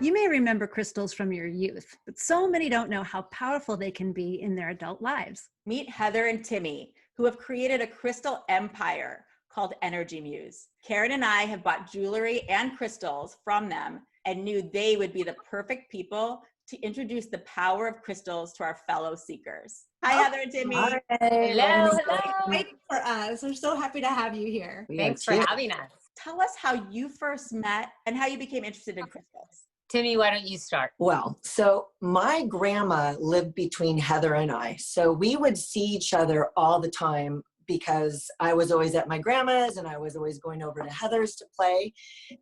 You may remember crystals from your youth, but so many don't know how powerful they can be in their adult lives. Meet Heather and Timmi, who have created a crystal empire called Energy Muse. Karen and I have bought jewelry and crystals from them and knew they would be the perfect people to introduce the power of crystals to our fellow seekers. Hi, Heather and Timmi. Hi. Hello, hello. Waiting for us. We're so happy to have you here. Thanks for having us. Tell us how you first met and how you became interested in crystals. Timmi, why don't you start? Well, so my grandma lived between Heather and I. So we would see each other all the time because I was always at my grandma's and I was always going over to Heather's to play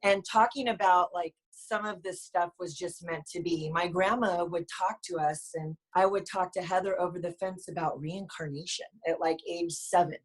and talking about like some of this stuff was just meant to be. My grandma would talk to us and I would talk to Heather over the fence about reincarnation at like age 7.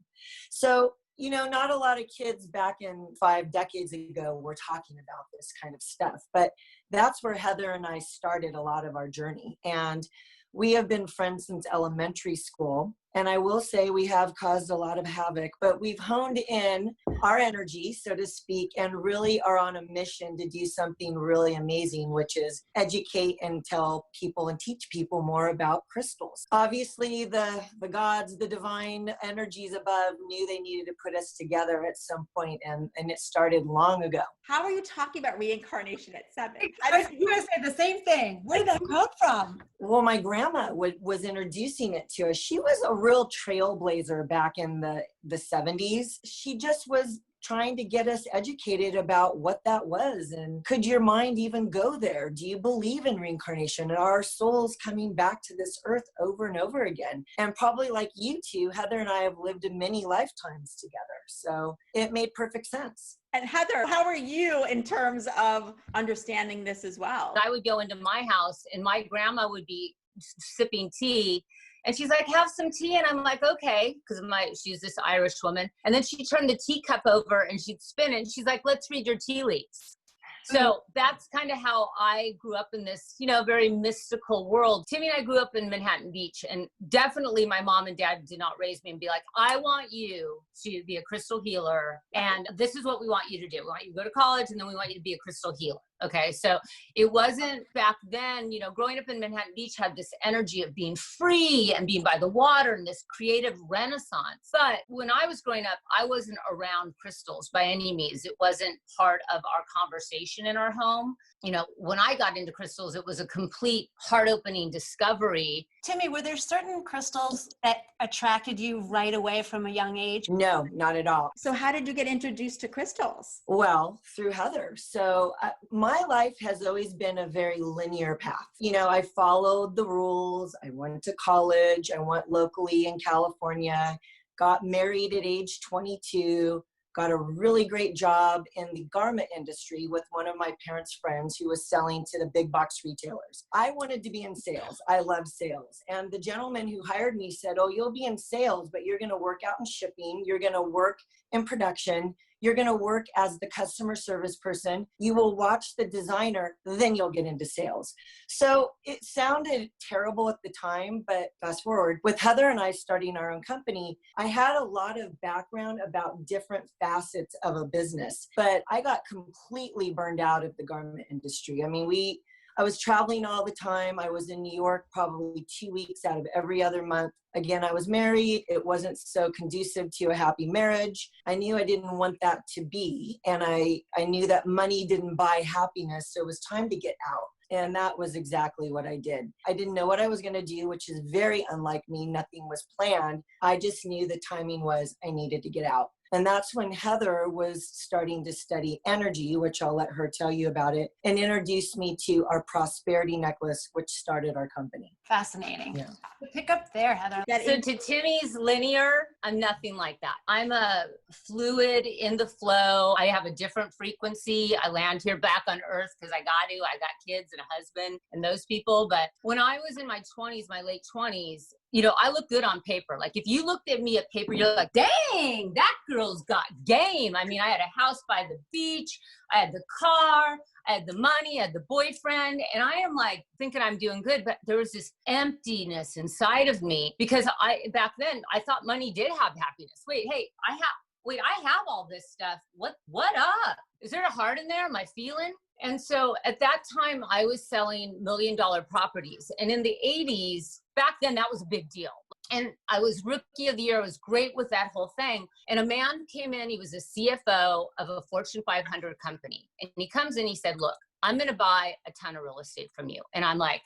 So, you know, not a lot of kids back in 5 decades ago were talking about this kind of stuff, but that's where Heather and I started a lot of our journey. And we have been friends since elementary school. And I will say we have caused a lot of havoc, but we've honed in our energy, so to speak, and really are on a mission to do something really amazing, which is educate and tell people and teach people more about crystals. Obviously, the gods, the divine energies above knew they needed to put us together at some point, and it started long ago. How are you talking about reincarnation at 7? I was going to say the same thing. Where did that come from? Well, my grandma was introducing it to us. She was a real trailblazer back in the 70s. She just was trying to get us educated about what that was. And could your mind even go there? Do you believe in reincarnation? Are our souls coming back to this earth over and over again? And probably like you two, Heather and I have lived in many lifetimes together. So it made perfect sense. And Heather, how are you in terms of understanding this as well? I would go into my house and my grandma would be sipping tea and she's like, have some tea. And I'm like, okay, because she's this Irish woman. And then she turned the teacup over and she'd spin it. And she's like, let's read your tea leaves. So that's kind of how I grew up in this, you know, very mystical world. Timmi and I grew up in Manhattan Beach, and definitely my mom and dad did not raise me and be like, I want you to be a crystal healer. And this is what we want you to do. We want you to go to college and then we want you to be a crystal healer. Okay. So it wasn't back then, you know, growing up in Manhattan Beach had this energy of being free and being by the water and this creative renaissance. But when I was growing up, I wasn't around crystals by any means. It wasn't part of our conversation in our home. You know, when I got into crystals, it was a complete heart-opening discovery. Timmi, were there certain crystals that attracted you right away from a young age? No, not at all. So how did you get introduced to crystals? Well, through Heather. So my life has always been a very linear path. You know, I followed the rules. I went to college. I went locally in California, got married at age 22, got a really great job in the garment industry with one of my parents' friends who was selling to the big box retailers. I wanted to be in sales. I love sales. And the gentleman who hired me said, oh, you'll be in sales, but you're going to work out in shipping. You're going to work in production. You're going to work as the customer service person. You will watch the designer, then you'll get into sales. So it sounded terrible at the time, but fast forward, with Heather and I starting our own company, I had a lot of background about different facets of a business, but I got completely burned out of the garment industry. I mean, I was traveling all the time. I was in New York probably 2 weeks out of every other month. Again, I was married. It wasn't so conducive to a happy marriage. I knew I didn't want that to be. And I knew that money didn't buy happiness. So it was time to get out. And that was exactly what I did. I didn't know what I was going to do, which is very unlike me. Nothing was planned. I just knew the timing was I needed to get out. And that's when Heather was starting to study energy, which I'll let her tell you about it, and introduced me to our prosperity necklace, which started our company. Fascinating. Yeah. Pick up there, Heather. So to Timmy's linear, I'm nothing like that. I'm a fluid in the flow. I have a different frequency. I land here back on earth because I got to. I got kids and a husband and those people. But when I was in my 20s, my late 20s, you know, I look good on paper. Like if you looked at me at paper, you're like, dang, that girl's got game. I mean, I had a house by the beach. I had the car. I had the money. I had the boyfriend. And I am like thinking I'm doing good. But there was this emptiness inside of me because back then I thought money did have happiness. Wait, I have all this stuff. What up? Is there a heart in there? Am I feeling? And so at that time, I was selling $1 million properties. And in the 80s, back then, that was a big deal. And I was rookie of the year. I was great with that whole thing. And a man came in, he was a CFO of a Fortune 500 company. And he comes in, he said, look, I'm going to buy a ton of real estate from you. And I'm like,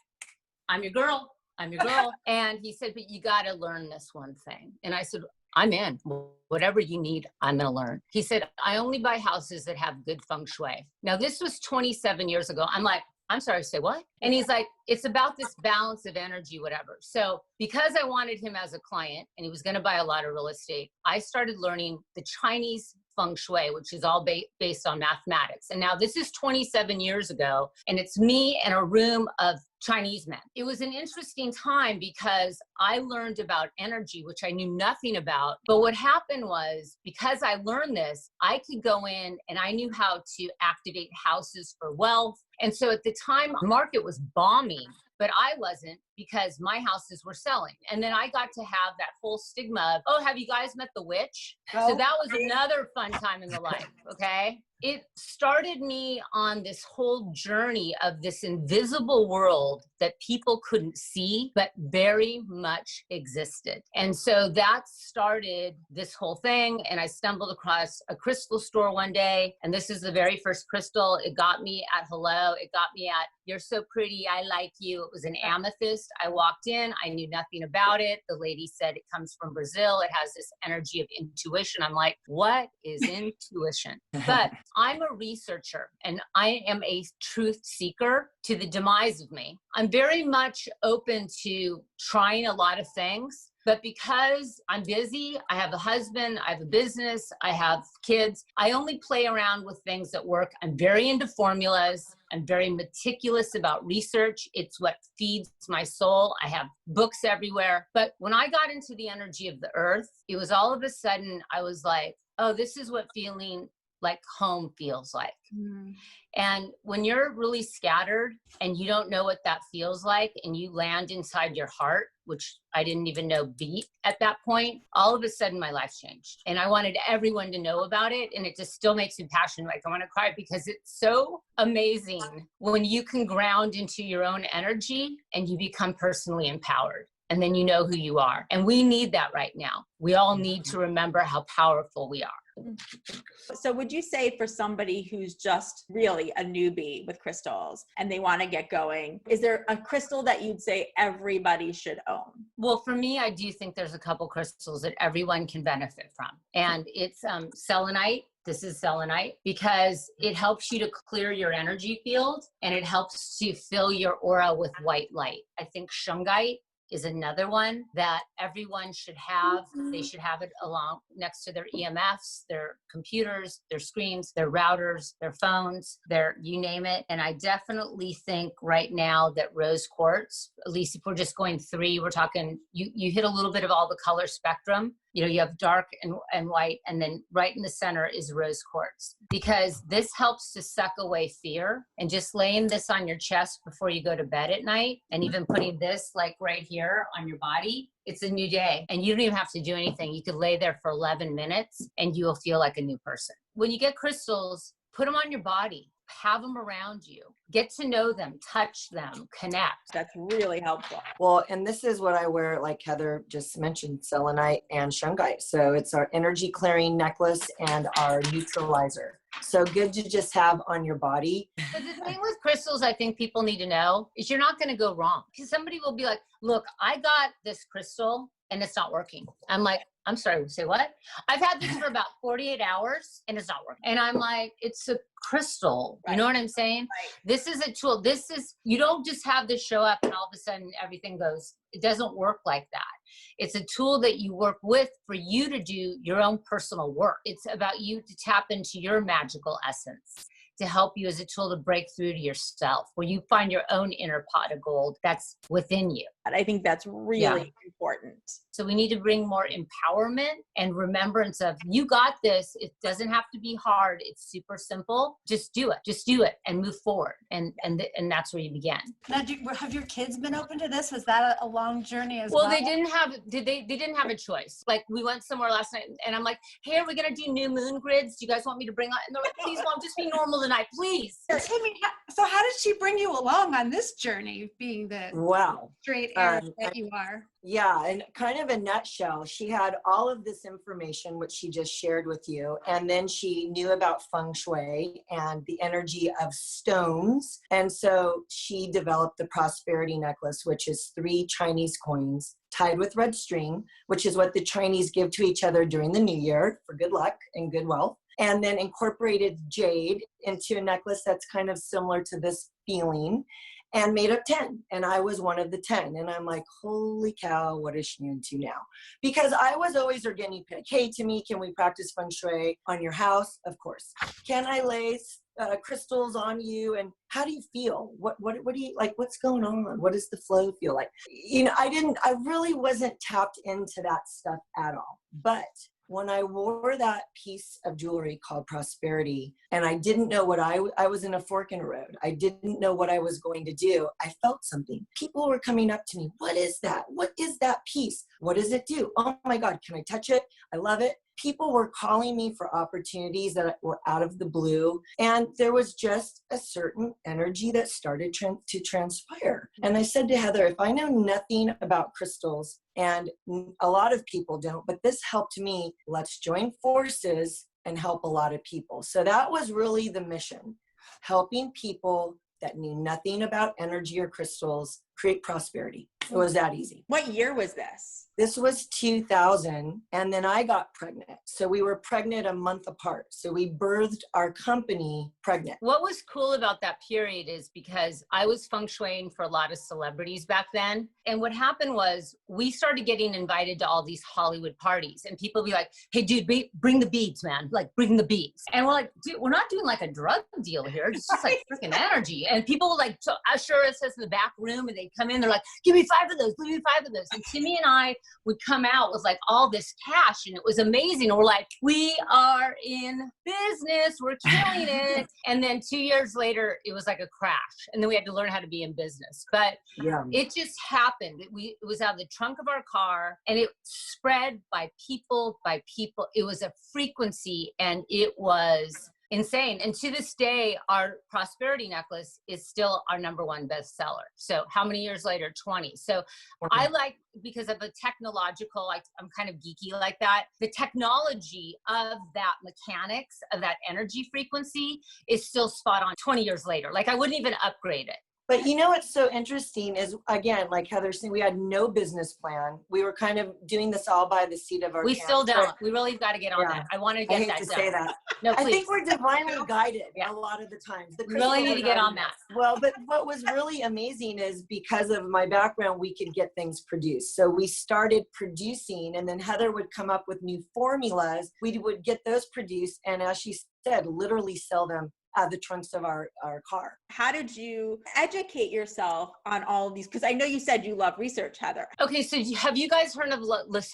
I'm your girl. I'm your girl. And he said, but you got to learn this one thing. And I said, I'm in. Whatever you need, I'm going to learn. He said, I only buy houses that have good feng shui. Now, this was 27 years ago. I'm like, I'm sorry, say what? And he's like, it's about this balance of energy, whatever. So because I wanted him as a client and he was going to buy a lot of real estate, I started learning the Chinese feng shui, which is all based on mathematics. And now this is 27 years ago, and it's me and a room of Chinese men. It was an interesting time because I learned about energy, which I knew nothing about. But what happened was, because I learned this, I could go in and I knew how to activate houses for wealth. And so at the time, the market was bombing, but I wasn't, because my houses were selling. And then I got to have that whole stigma of, oh, have you guys met the witch? So that was another fun time in the life, okay? It started me on this whole journey of this invisible world that people couldn't see, but very much existed. And so that started this whole thing. And I stumbled across a crystal store one day. And this is the very first crystal. It got me at hello. It got me at, you're so pretty, I like you. It was an amethyst. I walked in, I knew nothing about it. The lady said it comes from Brazil. It has this energy of intuition. I'm like, what is intuition? But I'm a researcher and I am a truth seeker to the demise of me. I'm very much open to trying a lot of things. But because I'm busy, I have a husband, I have a business, I have kids, I only play around with things that work. I'm very into formulas. I'm very meticulous about research. It's what feeds my soul. I have books everywhere. But when I got into the energy of the earth, it was all of a sudden, I was like, oh, this is what feeling like home feels like. Mm. And when you're really scattered and you don't know what that feels like, and you land inside your heart, which I didn't even know beat at that point, all of a sudden my life changed. And I wanted everyone to know about it. And it just still makes me passionate. Like, I want to cry, because it's so amazing when you can ground into your own energy and you become personally empowered. And then you know who you are. And we need that right now. We all need to remember how powerful we are. So would you say, for somebody who's just really a newbie with crystals and they want to get going, is there a crystal that you'd say everybody should own? Well, for me, I do think there's a couple crystals that everyone can benefit from. And it's selenite. This is selenite, because it helps you to clear your energy field and it helps to fill your aura with white light. I think shungite is another one that everyone should have. They should have it along next to their EMFs, their computers, their screens, their routers, their phones, their, you name it. And I definitely think right now that rose quartz, at least if we're just going three, we're talking, you hit a little bit of all the color spectrum. You know, you have dark and white, and then right in the center is rose quartz, because this helps to suck away fear. And just laying this on your chest before you go to bed at night, and even putting this like right here on your body, it's a new day. And you don't even have to do anything. You could lay there for 11 minutes and you will feel like a new person. When you get crystals, put them on your body. Have them around you, get to know them, touch them, connect. That's really helpful. Well, and this is what I wear, like Heather just mentioned, selenite and shungite. So it's our energy clearing necklace and our neutralizer. So good to just have on your body. But the thing with crystals, I think people need to know, is you're not going to go wrong. Because somebody will be like, look, I got this crystal and it's not working. I'm like, I'm sorry, say what? I've had this for about 48 hours and it's not working. And I'm like, it's a crystal. Right. You know what I'm saying? Right. This is a tool. You don't just have this show up and all of a sudden everything goes. It doesn't work like that. It's a tool that you work with for you to do your own personal work. It's about you to tap into your magical essence, to help you as a tool to break through to yourself, where you find your own inner pot of gold that's within you. And I think that's really important. So we need to bring more empowerment and remembrance of, you got this. It doesn't have to be hard. It's super simple. Just do it and move forward. And that's where you begin. Now, have your kids been open to this? Was that a long journey as well? Well, they didn't have didn't have a choice. Like we went somewhere last night and I'm like, hey, are we going to do new moon grids? Do you guys want me to bring on? And they're like, please, Mom, just be normal tonight, please. Timmi, so how did she bring you along on this journey, being the Wow. straight arrow that you are? Yeah, and kind of a nutshell, she had all of this information, which she just shared with you. And then she knew about feng shui and the energy of stones. And so she developed the prosperity necklace, which is 3 Chinese coins tied with red string, which is what the Chinese give to each other during the new year for good luck and good wealth. And then incorporated jade into a necklace that's kind of similar to this feeling, and made up 10. And I was one of the 10. And I'm like, holy cow, what is she into now? Because I was always her guinea pig. Hey, Timmi, can we practice feng shui on your house? Of course. Can I lay crystals on you? And how do you feel? What do you like? What's going on? What does the flow feel like? You know, I really wasn't tapped into that stuff at all. But when I wore that piece of jewelry called prosperity, and I didn't know what I was in a fork in the road. I didn't know what I was going to do. I felt something. People were coming up to me. What is that? What is that piece? What does it do? Oh my God, can I touch it? I love it. People were calling me for opportunities that were out of the blue. And there was just a certain energy that started to transpire. And I said to Heather, if I know nothing about crystals, and a lot of people don't, but this helped me, let's join forces and help a lot of people. So that was really the mission, helping people that knew nothing about energy or crystals create prosperity. It was that easy. What year was this? This was 2000, and then I got pregnant. So we were pregnant a month apart. So we birthed our company pregnant. What was cool about that period is because I was feng shuiing for a lot of celebrities back then. And what happened was we started getting invited to all these Hollywood parties, and people be like, hey, dude, bring the beads, man. Like, bring the beads. And we're like, dude, we're not doing like a drug deal here. It's just like freaking energy. And people would like usher us in the back room, and they'd come in, they're like, give me 5 of those, give me 5 of those. And Timmi and I would come out with like all this cash, and it was amazing. And we're like, we are in business, we're killing it. And then 2 years later, it was like a crash. And then we had to learn how to be in business. But it just happened. It was out of the trunk of our car, and it spread by people. It was a frequency, and it was insane. And to this day, our prosperity necklace is still our #1 bestseller. So how many years later? 20. So I like, because of a technological, like I'm kind of geeky like that. The technology of that mechanics of that energy frequency is still spot on 20 years later. Like I wouldn't even upgrade it. But you know what's so interesting is, again, like Heather said, we had no business plan. We were kind of doing this all by the seat of our We pants. still don't. We really got to get on that. I want to I get hate that to done. say that. No, please. I think we're divinely guided a lot of the times. We really need to get on that. Well, but what was really amazing is because of my background, we could get things produced. So we started producing, and then Heather would come up with new formulas. We would get those produced, and as she said, literally sell them out of the trunks of our car. How did you educate yourself on all of these? Because I know you said you love research, Heather. Okay, so have you guys heard of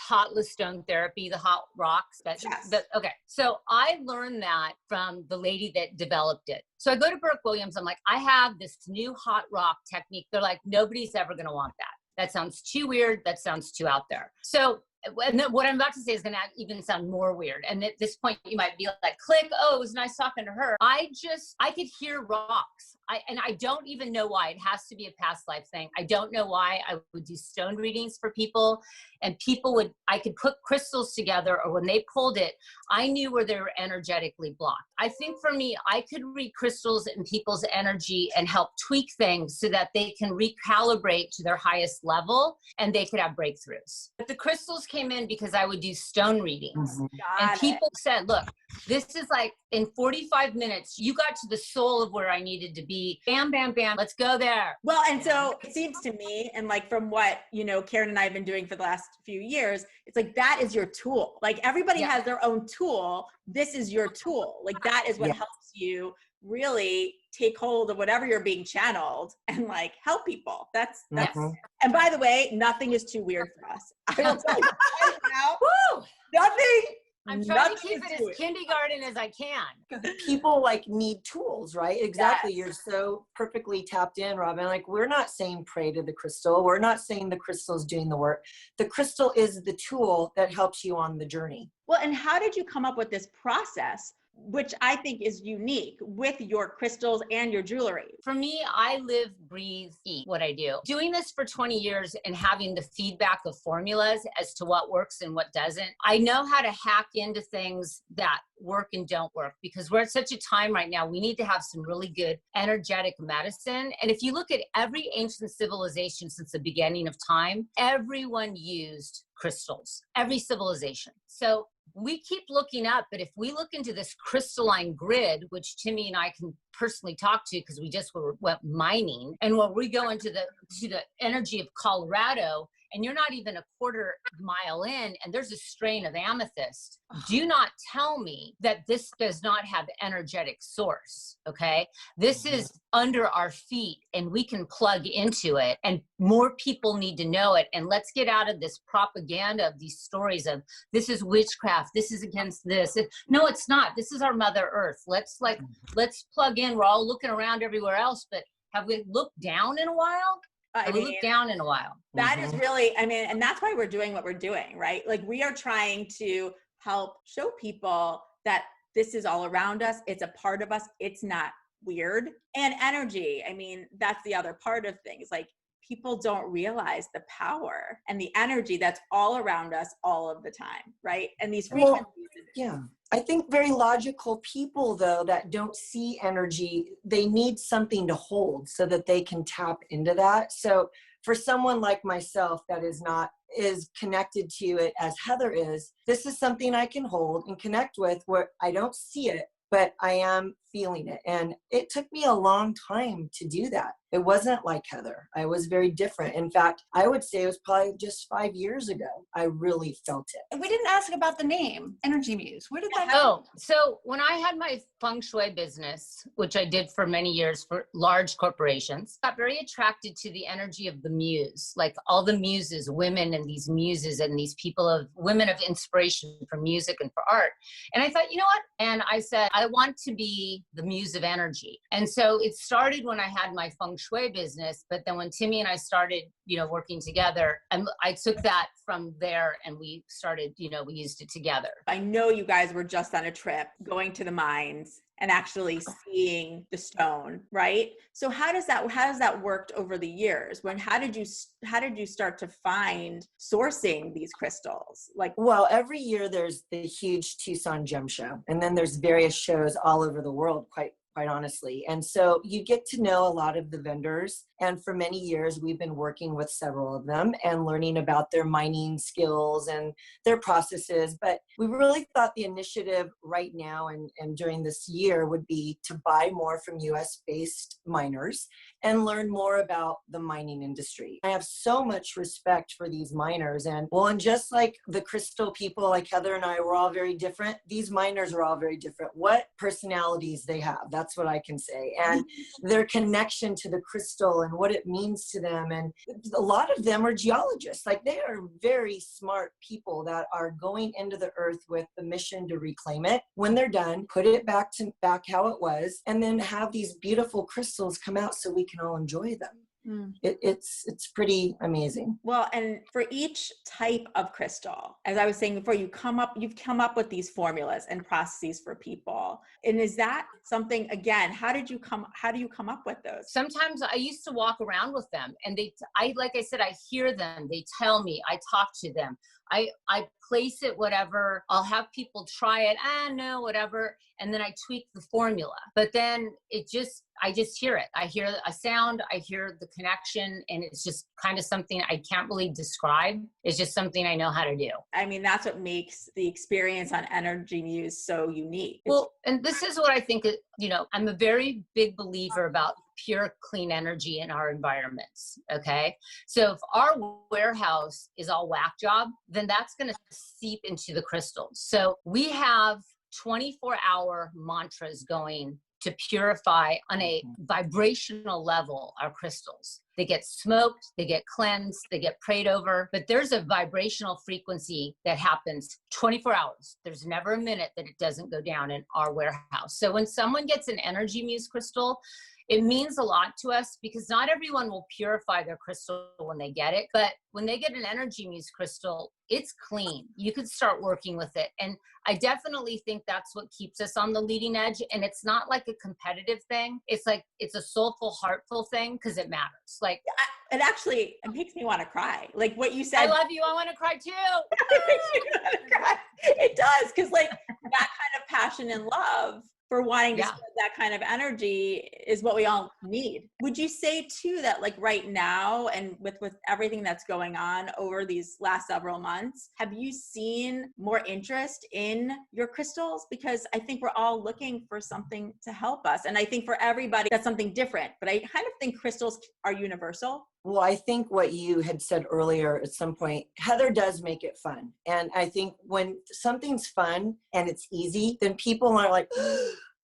hot stone therapy, the hot rocks? Yes. Okay, so I learned that from the lady that developed it. So I go to Burke Williams, I'm like, I have this new hot rock technique. They're like, nobody's ever gonna want that. That sounds too weird. That sounds too out there. So and what I'm about to say is going to even sound more weird. And at this point, you might be like, click, oh, it was nice talking to her. I could hear rocks. And I don't even know why. It has to be a past life thing. I don't know why. I would do stone readings for people, and I could put crystals together, or when they pulled it, I knew where they were energetically blocked. I think for me, I could read crystals in people's energy and help tweak things so that they can recalibrate to their highest level and they could have breakthroughs. But the crystals came in because I would do stone readings. And people said, look, this is like in 45 minutes, you got to the soul of where I needed to be. Bam, bam, bam. Let's go there. Well, and so it seems to me, and like from what, Karen and I have been doing for the last few years, it's like, that is your tool. Like everybody has their own tool. This is your tool. Like that is what helps you really take hold of whatever you're being channeled and like help people. That's And by the way, nothing is too weird for us. I will tell you right now, nothing I'm trying to nothing keep it to as kindergarten as I can. People like need tools, right? Exactly. Yes. You're so perfectly tapped in, Robyn. Like, we're not saying pray to the crystal. We're not saying the crystal's doing the work. The crystal is the tool that helps you on the journey. Well, and how did you come up with this process, which I think is unique with your crystals and your jewelry? For me, I live, breathe, eat what I do. Doing this for 20 years and having the feedback of formulas as to what works and what doesn't, I know how to hack into things that work and don't work, because we're at such a time right now. We need to have some really good energetic medicine. And if you look at every ancient civilization since the beginning of time, everyone used crystals, every civilization. So we keep looking up, but if we look into this crystalline grid, which Timmi and I can personally talk to because we just went mining, and when we go into the energy of Colorado, and you're not even a quarter mile in, and there's a strain of amethyst, do not tell me that this does not have energetic source, okay? This is under our feet, and we can plug into it, and more people need to know it. And let's get out of this propaganda of these stories of this is witchcraft, this is against this. No, it's not. This is our Mother Earth. Let's plug in. We're all looking around everywhere else, but have we looked down in a while? I We mean, look down in a while. that is really, I mean, and that's why we're doing what we're doing, right? Like, we are trying to help show people that this is all around us. It's a part of us. It's not weird. And energy, I mean, that's the other part of things. Like, people don't realize the power and the energy that's all around us all of the time, right? And these frequencies. Yeah. I think very logical people, though, that don't see energy, they need something to hold so that they can tap into that. So for someone like myself that is connected to it as Heather is, this is something I can hold and connect with where I don't see it, but I am feeling it. And it took me a long time to do that. It wasn't like Heather. I was very different. In fact, I would say it was probably just 5 years ago. I really felt it. And we didn't ask about the name, Energy Muse. Where did that Oh, so when I had my feng shui business, which I did for many years for large corporations, I got very attracted to the energy of the muse, like all the muses, women and these muses and these women of inspiration for music and for art. And I thought, you know what? And I said, I want to be the muse of energy. And so it started when I had my feng shui business, but then when Timmi and I started, working together, and I took that from there and we started, we used it together. I know you guys were just on a trip going to the mines and actually seeing the stone, right? So how has that worked over the years? How did you start to find sourcing these crystals? Well, every year there's the huge Tucson Gem Show, and then there's various shows all over the world, quite honestly. And so you get to know a lot of the vendors. And for many years, we've been working with several of them and learning about their mining skills and their processes. But we really thought the initiative right now and during this year would be to buy more from US-based miners and learn more about the mining industry. I have so much respect for these miners. And just like the crystal people, like Heather and I, were all very different, these miners are all very different. What personalities they have, that's what I can say. And their connection to the crystal and what it means to them. And a lot of them are geologists. Like, they are very smart people that are going into the earth with the mission to reclaim it. When they're done, put it back how it was, and then have these beautiful crystals come out so we can all enjoy them. It's pretty amazing. Well, and for each type of crystal, as I was saying before, you've come up with these formulas and processes for people. And is that something, again, how do you come up with those? Sometimes I used to walk around with them, and like I said, I hear them, they tell me, I talk to them. I place it, whatever. I'll have people try it. No, whatever. And then I tweak the formula. But then I just hear it. I hear a sound, I hear the connection, and it's just kind of something I can't really describe. It's just something I know how to do. I mean, that's what makes the experience on Energy Muse so unique. Well, and this is what I think, I'm a very big believer about pure, clean energy in our environments, okay? So if our warehouse is all whack job, then that's gonna seep into the crystals. So we have 24-hour mantras going to purify on a vibrational level our crystals. they get smoked, they get cleansed, they get prayed over. But there's a vibrational frequency that happens 24 hours. There's never a minute that it doesn't go down in our warehouse. So when someone gets an Energy Muse crystal, it means a lot to us because not everyone will purify their crystal when they get it. But when they get an Energy Muse crystal, it's clean. You can start working with it. And I definitely think that's what keeps us on the leading edge. And it's not like a competitive thing. It's like, it's a soulful, heartful thing because it matters. Like, it actually, it makes me want to cry. Like what you said. I love you. I want to cry too. It makes me want to cry. It does. Because like that kind of passion and love for wanting to spread that kind of energy is what we all need. Would you say too that like right now and with everything that's going on over these last several months, have you seen more interest in your crystals? Because I think we're all looking for something to help us. And I think for everybody that's something different, but I kind of think crystals are universal. Well, I think what you had said earlier at some point, Heather does make it fun. And I think when something's fun and it's easy, then people are like,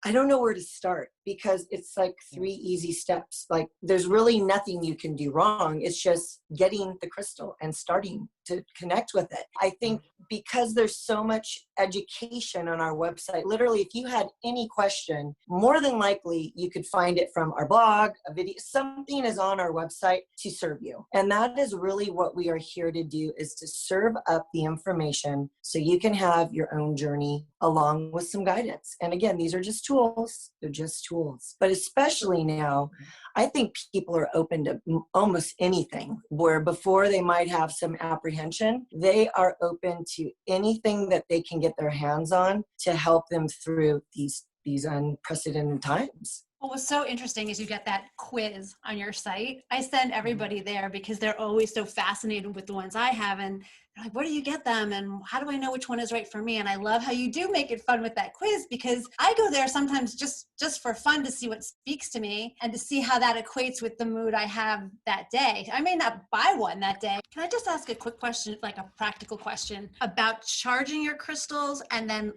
I don't know where to start because it's like 3 easy steps. Like there's really nothing you can do wrong. It's just getting the crystal and starting to connect with it. I think because there's so much education on our website, literally if you had any question, more than likely you could find it from our blog, a video, something is on our website to serve you. And that is really what we are here to do, is to serve up the information so you can have your own journey along with some guidance. And again, these are just tools. They're just tools. But especially now, I think people are open to almost anything, where before they might have some apprehension, they are open to anything that they can get their hands on to help them through these unprecedented times. What was so interesting is you get that quiz on your site. I send everybody there because they're always so fascinated with the ones I have. And they're like, where do you get them? And how do I know which one is right for me? And I love how you do make it fun with that quiz, because I go there sometimes just for fun to see what speaks to me and to see how that equates with the mood I have that day. I may not buy one that day. Can I just ask a quick question, like a practical question about charging your crystals and then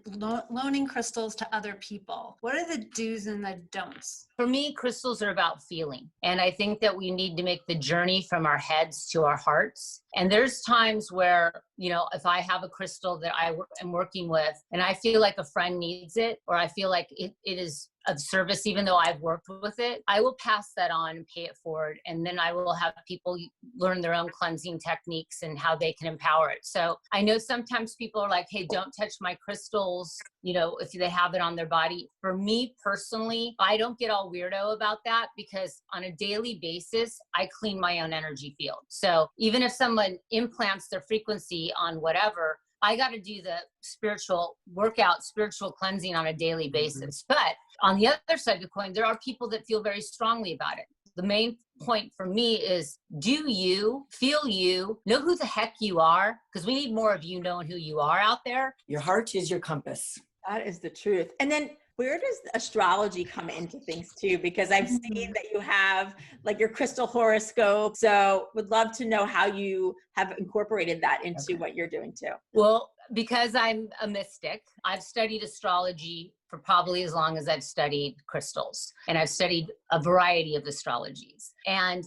loaning crystals to other people? What are the do's and the don'ts? For me, crystals are about feeling. And I think that we need to make the journey from our heads to our hearts. And there's times where, you know, if I have a crystal that I am working with and I feel like a friend needs it, or I feel like it is of service, even though I've worked with it, I will pass that on and pay it forward. And then I will have people learn their own cleansing techniques and how they can empower it. So I know sometimes people are like, hey, don't touch my crystals, you know, if they have it on their body. For me personally, I don't get all weirdo about that, because on a daily basis, I clean my own energy field. So even if someone implants their frequency on whatever, I got to do the spiritual workout, spiritual cleansing on a daily basis. But on the other side of the coin, there are people that feel very strongly about it. The main point for me is, do you feel you, know who the heck you are? Because we need more of you knowing who you are out there. Your heart is your compass. That is the truth. And then where does astrology come into things too? Because I've seen that you have like your crystal horoscope. So would love to know how you have incorporated that into what you're doing too. Well, because I'm a mystic, I've studied astrology for probably as long as I've studied crystals. And I've studied a variety of astrologies. And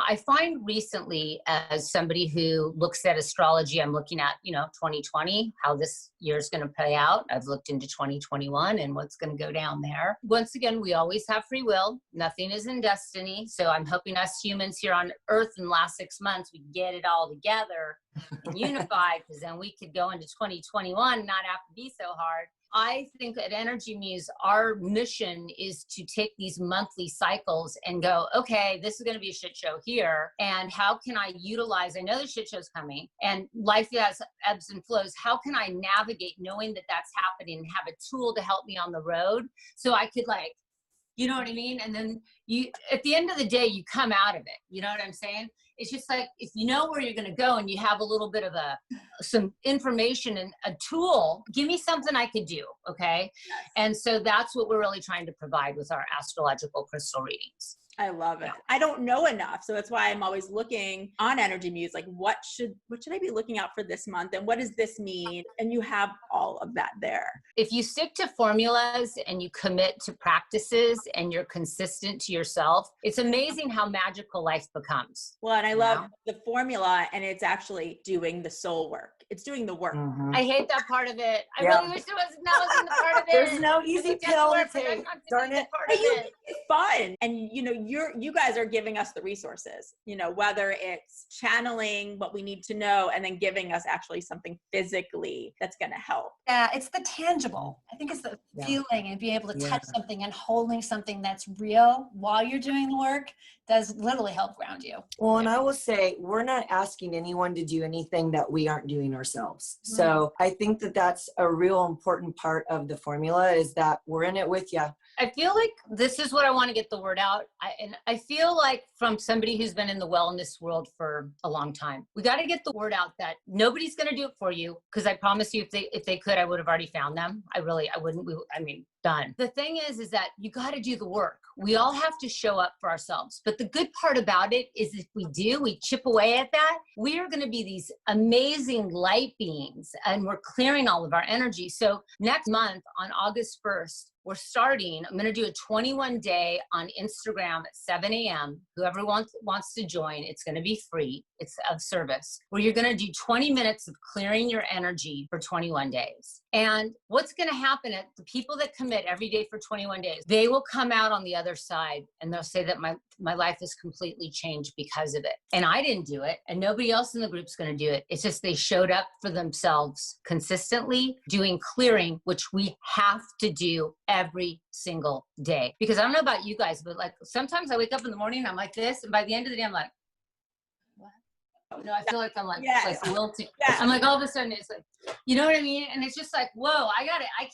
I find recently, as somebody who looks at astrology, I'm looking at, 2020, how this year's going to play out. I've looked into 2021 and what's going to go down there. Once again, we always have free will. Nothing is in destiny. So I'm hoping us humans here on Earth in the last 6 months, we get it all together and unify, because then we could go into 2021 and not have to be so hard. I think at Energy Muse, our mission is to take these monthly cycles and go, okay, this is going to be a shit show here. And how can I utilize, I know the shit show's coming and life has ebbs and flows. How can I navigate knowing that that's happening and have a tool to help me on the road so I could you know what I mean? And then at the end of the day, you come out of it. You know what I'm saying? It's just like, if you know where you're going to go and you have a little bit of some information and a tool, give me something I could do. Okay. Yes. And so that's what we're really trying to provide with our astrological crystal readings. I love it. I don't know enough. So that's why I'm always looking on Energy Muse, like what should I be looking out for this month? And what does this mean? And you have all of that there. If you stick to formulas and you commit to practices and you're consistent to yourself, it's amazing how magical life becomes. Well, and I love the formula, and it's actually doing the soul work. It's doing the work. I hate that part of it. I really wish that wasn't the part of it. There's no easy pill to take. Darn it. It's fun. And you guys are giving us the resources, whether it's channeling what we need to know and then giving us actually something physically that's going to help. Yeah, it's the tangible. I think it's the feeling and being able to touch something and holding something that's real while you're doing the work does literally help ground you. Well, and I will say, we're not asking anyone to do anything that we aren't doing ourselves. So I think that that's a real important part of the formula, is that we're in it with you. I feel like this is what I want to get the word out. I feel like, from somebody who's been in the wellness world for a long time, we got to get the word out that nobody's going to do it for you. Because I promise you, if they could, I would have already found them. I wouldn't. Done. The thing is that you got to do the work. We all have to show up for ourselves. But the good part about it is, if we chip away at that, we are going to be these amazing light beings, and we're clearing all of our energy. So next month on August 1st, I'm going to do a 21-day on Instagram at 7 a.m. Whoever wants to join, it's going to be free. It's of service, where you're going to do 20 minutes of clearing your energy for 21 days. And what's going to happen at the people that commit every day for 21 days, they will come out on the other side and they'll say that my life is completely changed because of it. And I didn't do it, and nobody else in the group's going to do it. It's just they showed up for themselves consistently, doing clearing, which we have to do every single day. Because I don't know about you guys, but like sometimes I wake up in the morning and I'm like this, and by the end of the day I'm like, what? No, I feel like I'm like wilting. Yeah. I'm like, all of a sudden it's like, you know what I mean? And it's just like, whoa, I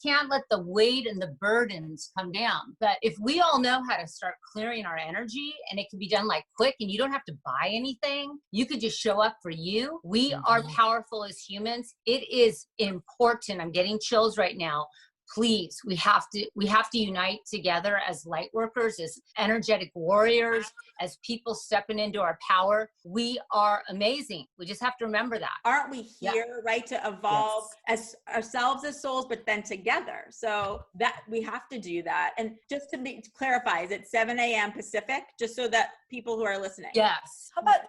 can't let the weight and the burdens come down. But if we all know how to start clearing our energy, and it can be done like quick, and you don't have to buy anything, you could just show up for you. We are powerful as humans. It is important. I'm getting chills right now. Please, we have to unite together as light workers, as energetic warriors, as people stepping into our power. We are amazing. We just have to remember that. Aren't we here, right, to evolve as ourselves as souls, but then together? So that we have to do that. And just to clarify, is it 7 a.m. Pacific? Just so that people who are listening. Yes. How about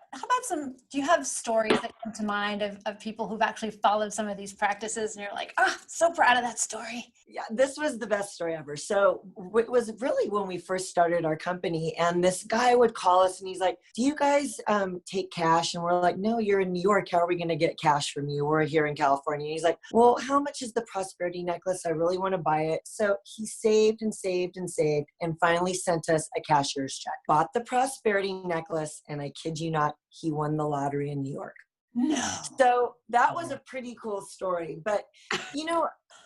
do you have stories that come to mind of people who've actually followed some of these practices and you're like, so proud of that story? Yeah, this was the best story ever. So it was really when we first started our company, and this guy would call us and he's like, do you guys take cash? And we're like, no, you're in New York. How are we going to get cash from you? We're here in California. And he's like, well, how much is the prosperity necklace? I really want to buy it. So he saved and saved and saved, and finally sent us a cashier's check. Bought the prosperity necklace, and I kid you not, he won the lottery in New York. No. So that was a pretty cool story, but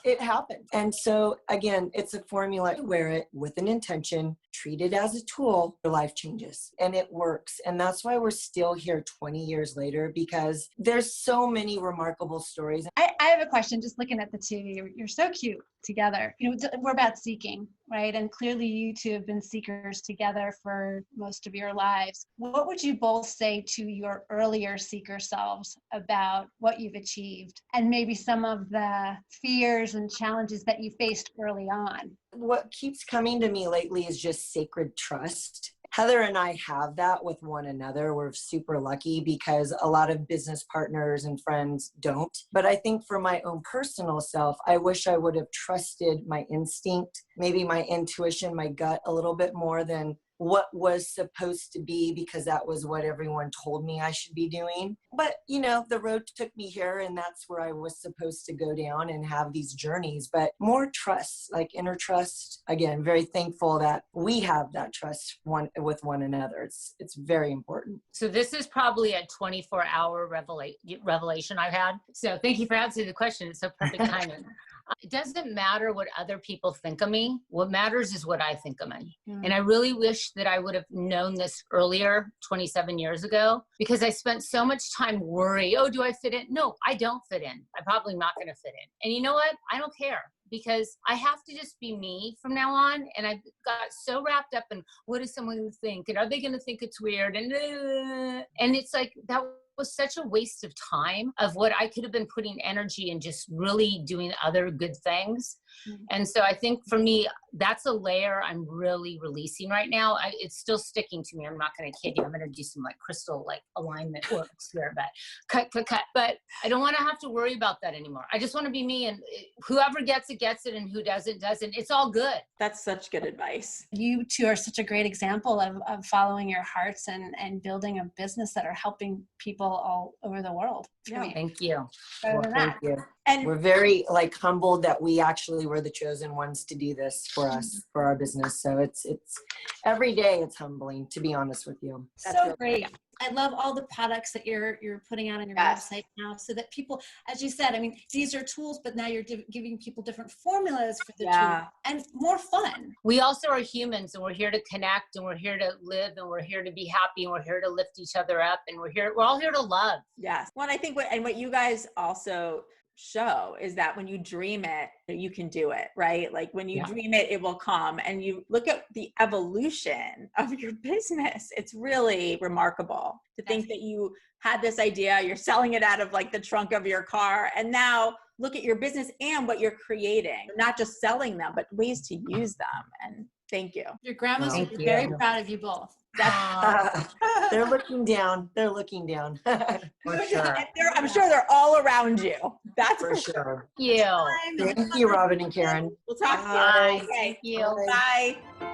it happened. And so again, it's a formula. Wear it with an intention, treat it as a tool, your life changes, and it works. And that's why we're still here 20 years later, because there's so many remarkable stories. I have a question, just looking at the two of you. You're so cute together. We're about seeking, right? And clearly you two have been seekers together for most of your lives. What would you both say to your earlier seeker selves about what you've achieved, and maybe some of the fears and challenges that you faced early on? What keeps coming to me lately is just sacred trust. Heather and I have that with one another. We're super lucky, because a lot of business partners and friends don't. But I think for my own personal self, I wish I would have trusted my instinct, maybe my intuition, my gut a little bit more than what was supposed to be, because that was what everyone told me I should be doing. But, the road took me here, and that's where I was supposed to go down and have these journeys. But more trust, like inner trust. Again, very thankful that we have that trust with one another. It's very important. So this is probably a 24-hour revelation I've had. So thank you for answering the question. It's so perfect timing. It doesn't matter what other people think of me. What matters is what I think of me. And I really wish that I would have known this earlier, 27 years ago, because I spent so much time worrying, do I fit in? No, I don't fit in. I'm probably not going to fit in. And you know what? I don't care, because I have to just be me from now on. And I got so wrapped up in what is someone think, and are they going to think it's weird? And it's like, that was such a waste of time of what I could have been putting energy in just really doing other good things. Mm-hmm. And so I think for me, that's a layer I'm really releasing right now. It's still sticking to me. I'm not going to kid you. I'm going to do some like crystal like alignment works there, but cut. But I don't want to have to worry about that anymore. I just want to be me, and whoever gets it, and who doesn't. It's all good. That's such good advice. You two are such a great example of following your hearts and building a business that are helping people all over the world. Yeah. Thank you. Well, thank you. And we're very like humbled that we actually were the chosen ones to do this for us, for our business. So it's every day it's humbling, to be honest with you. That's so great. I love all the products that you're putting out on your website now, so that people, as you said, I mean, these are tools, but now you're giving people different formulas for the tool and more fun. We also are humans, and we're here to connect, and we're here to live, and we're here to be happy, and we're here to lift each other up, and we're all here to love. Yes. Well, and I think what you guys also show is that when you dream it, you can do it, right? Like when you dream it, it will come. And you look at the evolution of your business. It's really remarkable to think that you had this idea, you're selling it out of like the trunk of your car, and now look at your business and what you're creating, not just selling them, but ways to use them. And thank you. Your grandmas are very proud of you both. They're looking down. They're looking down. For sure. I'm sure they're all around you. That's for sure. Thank you. Thank you, Robyn and Karen. We'll talk to you. Bye. Okay. Thank you. Bye.